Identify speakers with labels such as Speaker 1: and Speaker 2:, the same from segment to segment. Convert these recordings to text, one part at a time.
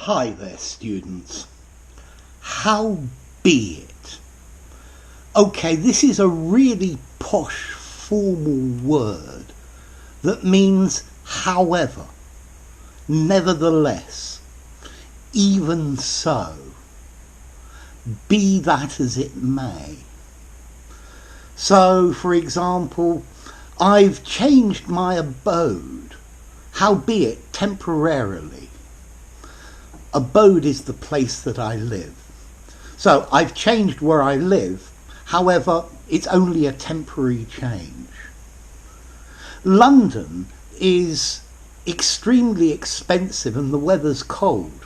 Speaker 1: Hi there, students. How be it? Okay, this is a really posh formal word that means however, nevertheless, even so, be that as it may. So, for example, I've changed my abode, howbeit temporarily. Abode is the place that I live. So I've changed where I live, however, it's only a temporary change. London is extremely expensive and the weather's cold.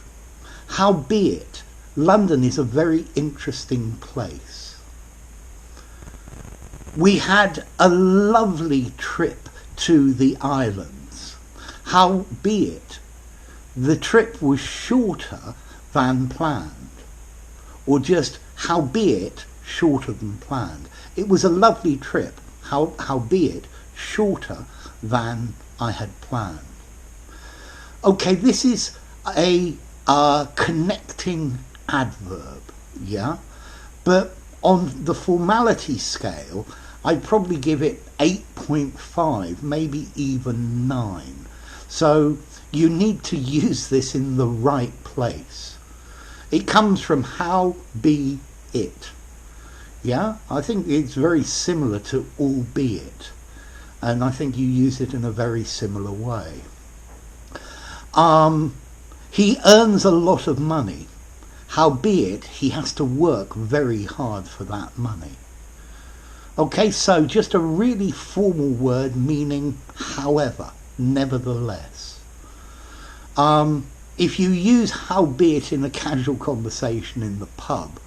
Speaker 1: Howbeit, London is a very interesting place. We had a lovely trip to the islands. Howbeit, the trip was shorter than planned, or just howbeit shorter than planned. It was a lovely trip, howbeit shorter than I had planned. Okay, this is a connecting adverb, yeah? But on the formality scale, I'd probably give it 8.5, maybe even 9. So you need to use this in the right place. It comes from how be it. Yeah, I think it's very similar to albeit, and I think you use it in a very similar way. He earns a lot of money, howbeit he has to work very hard for that money. Okay, so just a really formal word meaning however, nevertheless. If you use howbeit in a casual conversation in the pub,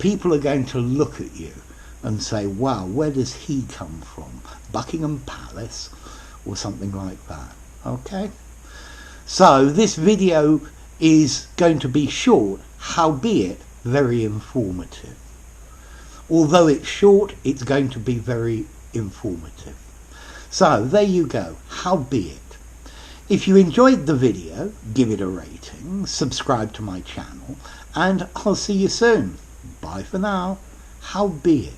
Speaker 1: people are going to look at you and say, wow, where does he come from? Buckingham Palace or something like that. Okay? So this video is going to be short, howbeit very informative. Although it's short, it's going to be very informative. So there you go, howbeit. If you enjoyed the video, give it a rating, subscribe to my channel, and I'll see you soon. Bye for now. Howbeit.